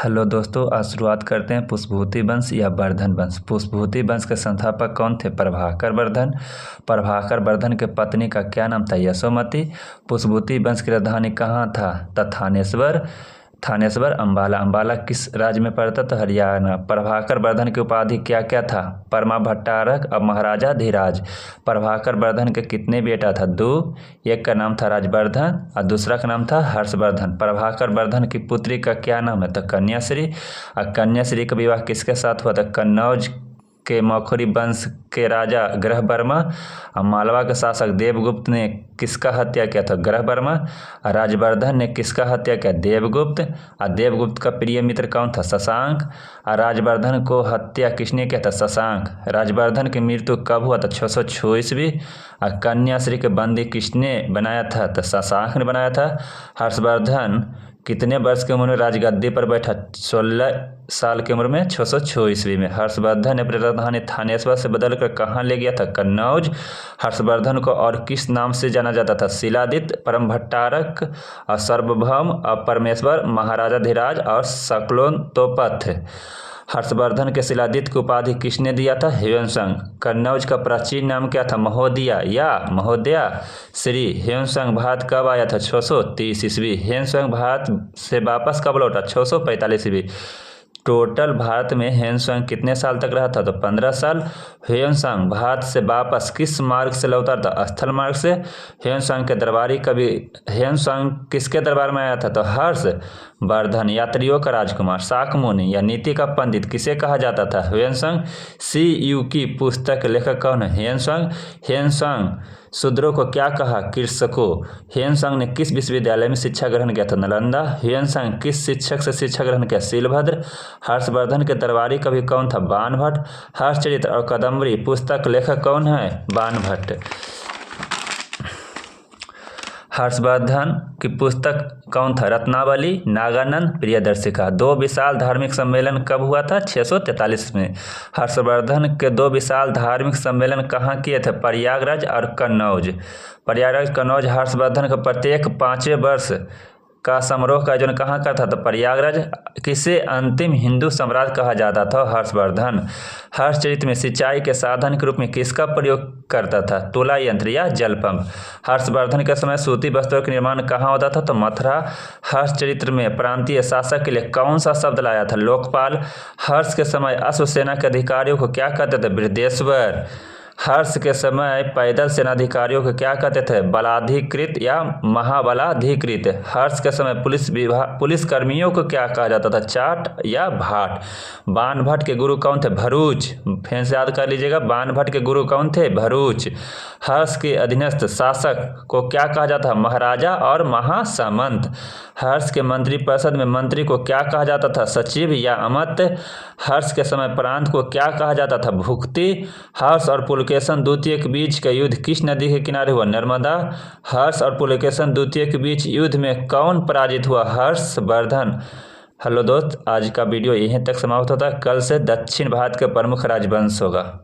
Hello दोस्तों, आज शुरुआत करते हैं पुष्पभूति वंश या वर्धन वंश। पुष्पभूति वंश के संस्थापक कौन थे? प्रभाकर वर्धन। प्रभाकर वर्धन के पत्नी का क्या नाम था? यशोमती। पुष्पभूति वंश की राजधानी कहाँ था? थानेश्वर। थानेश्वर अंबाला। अंबाला किस राज्य में पड़ता था? हरियाणा। प्रभाकर वर्धन की उपाधि क्या क्या था? परमा भट्टारक और महाराजा धीराज। प्रभाकर वर्धन के कितने बेटा था? 2। एक का नाम था राजवर्धन और दूसरा का नाम था हर्षवर्धन। प्रभाकर वर्धन की पुत्री का क्या नाम है? तो कन्याश्री। और कन्याश्री का विवाह किसके साथ हुआ था? कन्नौज के मौखरी वंश के राजा ग्रह वर्मा और मालवा के शासक देवगुप्त ने किसका हत्या किया था? ग्रह वर्मा। और राजवर्धन ने किसका हत्या किया? देवगुप्त। और देवगुप्त का प्रिय मित्र कौन था? शशांक। और राजवर्धन को हत्या किसने किया था? शशांक। राजवर्धन की मृत्यु कब हुआ था? 606 ईस्वी। और कन्याश्री के बंदी किसने बनाया था? तो शशांक ने बनाया था। हर्षवर्धन कितने वर्ष की उम्र में राजगद्दी पर बैठा? 16 साल की उम्र में 606 ईस्वी में। हर्षवर्धन ने अपनी राजधानी थानेश्वर से बदलकर कहाँ ले गया था? कन्नौज। हर्षवर्धन को और किस नाम से जाना जाता था? शिलादित्य, परम भट्टारक और सार्वभौम और परमेश्वर, महाराजा धीराज और शक्लोत्तोपथ। हर्षवर्धन के शिलादित्य की उपाधि किसने दिया था? ह्वेनसांग। कन्नौज का प्राचीन नाम क्या था? महोदया या महोदया श्री। ह्वेनसांग भारत कब आया था? 630 ईस्वी। ह्वेनसांग भारत से वापस कब लौटा? 645 ईस्वी। टोटल भारत में ह्वेनसांग कितने साल तक रहा था? तो 15 साल। ह्वेनसांग भारत से वापस किस मार्ग से लौटा था? स्थल मार्ग से। ह्वेनसांग के दरबारी कवि ह्वेनसांग किसके दरबार में आया था? तो हर्ष वर्धन। यात्रियों का राजकुमार, शाकमुनि या नीति का पंडित किसे कहा जाता था? ह्वेनसांग। CU की पुस्तक के लेखक कौन है? ह्वेनसांग। ह्वेनसांग शूद्रों को क्या कहा? कृषकों। ह्वेनसांग ने किस विश्वविद्यालय में शिक्षा ग्रहण किया था? नालंदा। ह्वेनसांग किस शिक्षक से शिक्षा ग्रहण किया? शीलभद्र। हर्षवर्धन के दरबारी कवि कौन था? बाणभट्ट। हर्षचरित्र और कादम्बरी पुस्तक लेखक कौन है? बाणभट्ट। हर्षवर्धन की पुस्तक कौन था? रत्नावली, नागानंद, प्रियदर्शिका। 2 विशाल धार्मिक सम्मेलन कब हुआ था? 643 में। हर्षवर्धन के 2 विशाल धार्मिक सम्मेलन कहाँ किए थे? प्रयागराज और कन्नौज। प्रयागराज कन्नौज। हर्षवर्धन का प्रत्येक 5वें वर्ष का समारोह का आयोजन कहाँ करता था? प्रयागराज। किसे अंतिम हिंदू सम्राट कहा जाता था? हर्षवर्धन। हर्षचरित्र में सिंचाई के साधन के रूप में किसका प्रयोग करता था? तुला यंत्र या जल पंप। हर्षवर्धन के समय सूती वस्त्रों का निर्माण कहाँ होता था? तो मथुरा। हर्षचरित्र में प्रांतीय शासक के लिए कौन सा शब्द लाया था? लोकपाल। हर्ष के समय अश्वसेना के अधिकारियों को क्या कहते थे? बृहदेश्वर। हर्ष के समय पैदल सेनाधिकारियों को क्या कहते थे? बलाधिकृत या महाबलाधिकृत। हर्ष के समय पुलिस कर्मियों को क्या कहा जाता था? चाट या भाट। बाणभट्ट के गुरु कौन थे? भरूच। फिर से याद कर लीजिएगा, बाणभट्ट के गुरु कौन थे? भरूच। हर्ष के अधीनस्थ शासक को क्या कहा जाता था? महाराजा और महासामंत। हर्ष के मंत्रिपरिषद में मंत्री को क्या कहा जाता था? सचिव या अमात्य। हर्ष के समय प्रांत को क्या कहा जाता था? भुक्ति। हर्ष और पुलकेशन द्वितीय के बीच का युद्ध किस नदी के किनारे हुआ? नर्मदा। हर्ष और पुलकेशन द्वितीय के बीच युद्ध में कौन पराजित हुआ? हर्षवर्धन। हेलो दोस्त, आज का वीडियो यहीं तक समाप्त होता है। कल से दक्षिण भारत के प्रमुख राजवंश होगा।